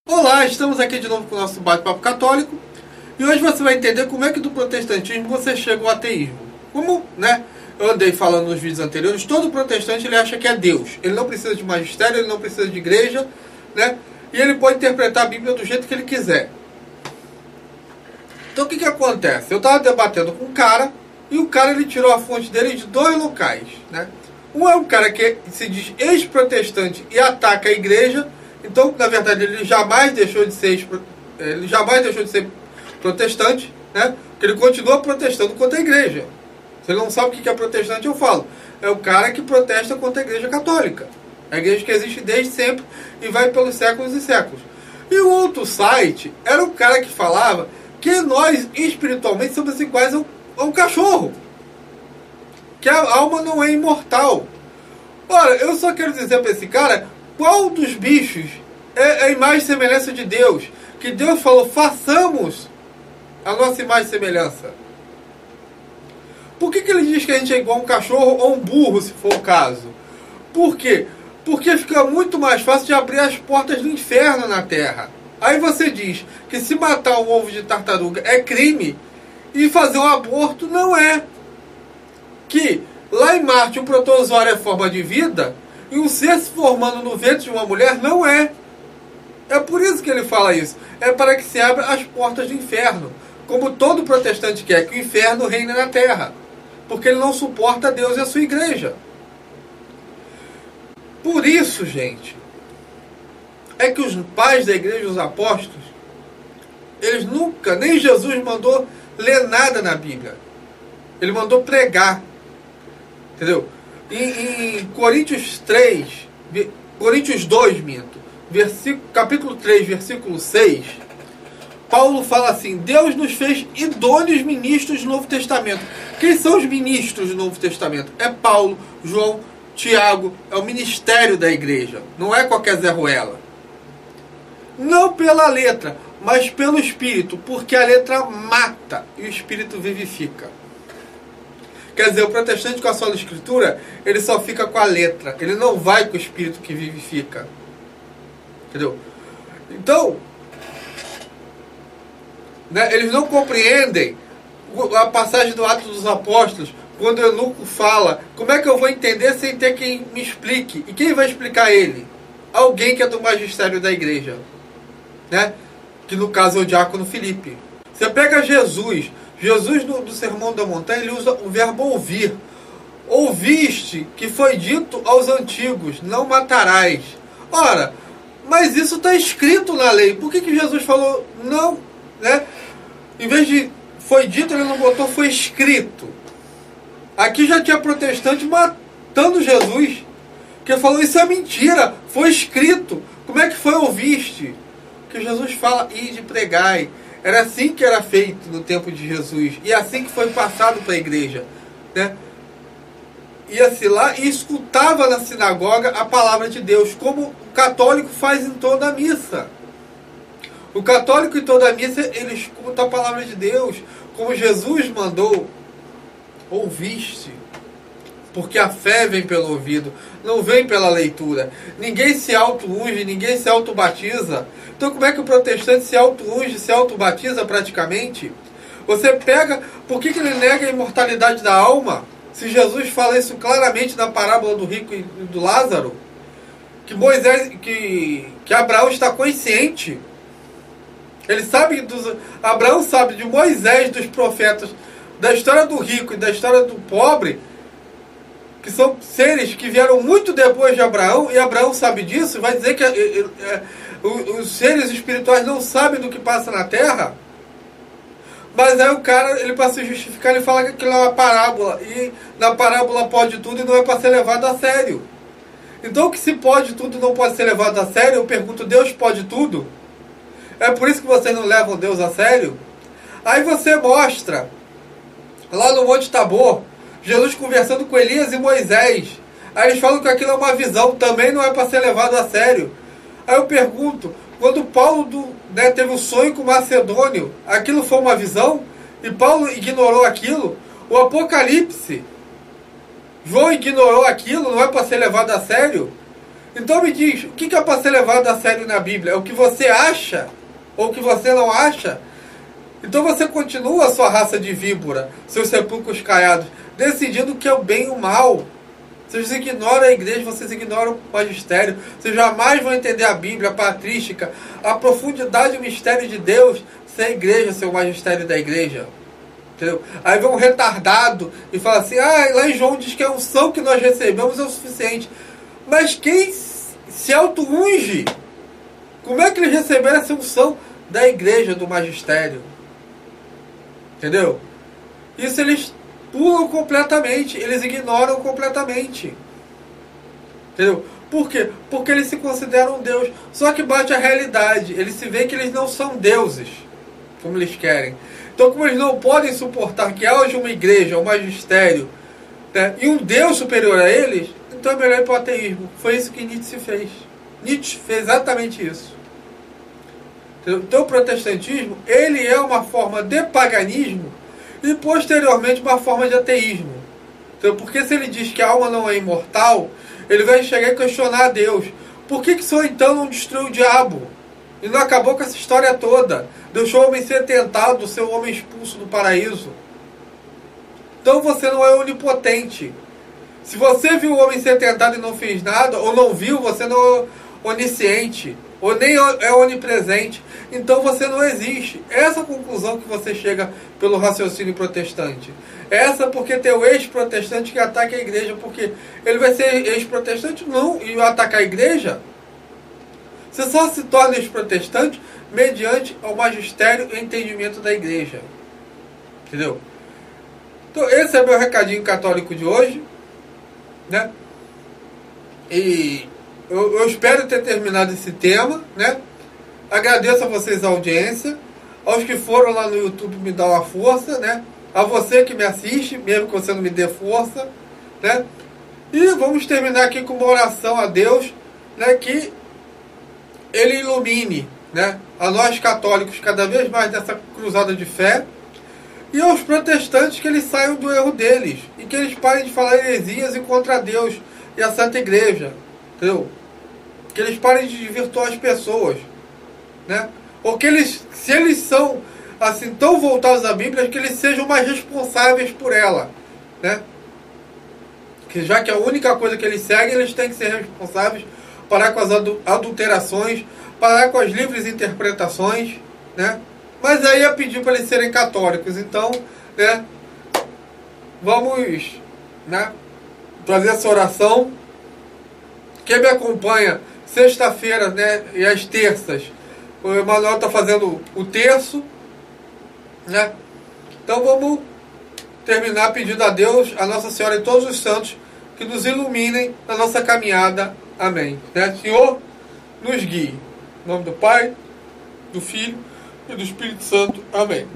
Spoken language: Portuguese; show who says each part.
Speaker 1: Olá, estamos aqui de novo com o nosso bate-papo católico e hoje você vai entender como é que do protestantismo você chega ao ateísmo. Como, eu andei falando nos vídeos anteriores, todo protestante ele acha que é Deus. Ele não precisa de magistério, ele não precisa de igreja, e ele pode interpretar a Bíblia do jeito que ele quiser. Então o que acontece? Eu estava debatendo com um cara e o cara ele tirou a fonte dele de dois locais. Um é um cara que se diz ex-protestante e ataca a igreja. Então, na verdade, ele jamais deixou de ser protestante, porque ele continua protestando contra a igreja. Se ele não sabe o que é protestante, eu falo. É o cara que protesta contra a igreja católica. A igreja que existe desde sempre e vai pelos séculos e séculos. E o outro site era o cara que falava que nós, espiritualmente, somos iguais a um cachorro. Que a alma não é imortal. Ora, eu só quero dizer para esse cara, qual dos bichos é a imagem e semelhança de Deus? Que Deus falou, façamos a nossa imagem e semelhança. Por que ele diz que a gente é igual a um cachorro ou um burro, se for o caso? Por quê? Porque fica muito mais fácil de abrir as portas do inferno na Terra. Aí você diz que se matar um ovo de tartaruga é crime e fazer um aborto não é. Que lá em Marte um protozoário é forma de vida e um ser se formando no ventre de uma mulher não é. É por isso que ele fala isso. É para que se abra as portas do inferno. Como todo protestante quer que o inferno reine na Terra. Porque ele não suporta Deus e a sua igreja. Por isso, gente, é que os pais da igreja, os apóstolos, eles nunca, nem Jesus mandou ler nada na Bíblia. Ele mandou pregar. Entendeu? Em Coríntios 2, capítulo 3, versículo 6, Paulo fala assim, Deus nos fez idôneos ministros do Novo Testamento. Quem são os ministros do Novo Testamento? É Paulo, João, Tiago, é o ministério da igreja. Não é qualquer Zé Ruela. Não pela letra, mas pelo Espírito, porque a letra mata e o Espírito vivifica. Quer dizer, o protestante com a sola escritura, ele só fica com a letra. Ele não vai com o Espírito que vivifica. Entendeu? Então, eles não compreendem a passagem do Atos dos Apóstolos, quando o eunuco fala, como é que eu vou entender sem ter quem me explique? E quem vai explicar ele? Alguém que é do magistério da igreja. Que no caso é o diácono Filipe. Você pega Jesus do Sermão da Montanha, ele usa o verbo ouvir. Ouviste que foi dito aos antigos, não matarás. Ora, mas isso está escrito na lei. Por que Jesus falou não? Em vez de foi dito, ele não botou foi escrito. Aqui já tinha protestante matando Jesus. Que falou, isso é mentira, foi escrito. Como é que foi ouviste? Que Jesus fala, ide pregai. Era assim que era feito no tempo de Jesus. E assim que foi passado para a igreja. Ia-se lá e escutava na sinagoga a palavra de Deus, como o católico faz em toda a missa. O católico em toda a missa, ele escuta a palavra de Deus, como Jesus mandou. Ouviste. Porque a fé vem pelo ouvido, não vem pela leitura. Ninguém se auto-unge, ninguém se auto-batiza. Então como é que o protestante se auto-unge, se auto-batiza praticamente? Você pega, por que ele nega a imortalidade da alma? Se Jesus fala isso claramente na parábola do rico e do Lázaro, que Moisés, que Abraão está consciente. Ele sabe, Abraão sabe de Moisés, dos profetas, da história do rico e da história do pobre, que são seres que vieram muito depois de Abraão, e Abraão sabe disso, vai dizer que os seres espirituais não sabem do que passa na terra. Mas aí o cara, ele para se justificar, ele fala que aquilo é uma parábola, e na parábola pode tudo e não é para ser levado a sério. Então, que se pode tudo não pode ser levado a sério, eu pergunto, Deus pode tudo? É por isso que vocês não levam Deus a sério? Aí você mostra, lá no Monte Tabor, Jesus conversando com Elias e Moisés. Aí eles falam que aquilo é uma visão, também não é para ser levado a sério. Aí eu pergunto, Quando Paulo teve um sonho com o macedônio, aquilo foi uma visão e Paulo ignorou aquilo. O Apocalipse, João ignorou aquilo, não é para ser levado a sério? Então me diz, o que é para ser levado a sério na Bíblia? É o que você acha ou o que você não acha? Então você continua a sua raça de víbora, seus sepulcros caiados, decidindo o que é o bem e o mal. Vocês ignoram a igreja, vocês ignoram o magistério. Vocês jamais vão entender a Bíblia, a patrística, a profundidade do mistério de Deus sem a igreja, sem o magistério da igreja. Entendeu? Aí vem um retardado e fala assim, lá em João diz que a unção que nós recebemos é o suficiente. Mas quem se auto-unge? Como é que eles receberam essa unção da igreja, do magistério? Entendeu? Isso eles pulam completamente, eles ignoram completamente. Entendeu? Por quê? Porque eles se consideram Deus. Só que bate a realidade, eles se veem que eles não são deuses, como eles querem. Então, como eles não podem suportar que haja uma igreja, um magistério, né, e um Deus superior a eles, então é melhor ir para o ateísmo. Foi isso que Nietzsche fez. Nietzsche fez exatamente isso. Então o protestantismo, ele é uma forma de paganismo e posteriormente uma forma de ateísmo. Então, porque se ele diz que a alma não é imortal, ele vai chegar e questionar a Deus. Por que o Senhor então não destruiu o diabo? E não acabou com essa história toda? Deixou o homem ser tentado, ser o homem expulso do paraíso. Então você não é onipotente. Se você viu o homem ser tentado e não fez nada, ou não viu, você não é onisciente, ou nem é onipresente, então você não existe. Essa é a conclusão que você chega pelo raciocínio protestante. Essa porque tem o ex-protestante que ataca a igreja, porque ele vai ser ex-protestante? Não, e atacar a igreja? Você só se torna ex-protestante mediante o magistério e entendimento da igreja. Entendeu? Então esse é meu recadinho católico de hoje, né? E eu espero ter terminado esse tema, né? Agradeço a vocês a audiência, aos que foram lá no YouTube me dar uma força, né? A você que me assiste, mesmo que você não me dê força, né? E vamos terminar aqui com uma oração a Deus, né? Que Ele ilumine, né? A nós católicos cada vez mais nessa cruzada de fé, e aos protestantes que eles saiam do erro deles e que eles parem de falar heresias e contra Deus e a Santa Igreja, entendeu? Que eles parem de desvirtuar as pessoas, né? Ou que eles, se eles são assim tão voltados à Bíblia, que eles sejam mais responsáveis por ela, né? Que já que a única coisa que eles seguem, eles têm que ser responsáveis, parar com as adulterações, parar com as livres interpretações, né? Mas aí é pedir para eles serem católicos. Então, né, vamos, né, fazer essa oração. Quem me acompanha sexta-feira, né, e às terças, o Emanuel está fazendo o terço, né? Então vamos terminar pedindo a Deus, a Nossa Senhora e todos os santos que nos iluminem na nossa caminhada. Amém. Né? Senhor, nos guie. Em nome do Pai, do Filho e do Espírito Santo. Amém.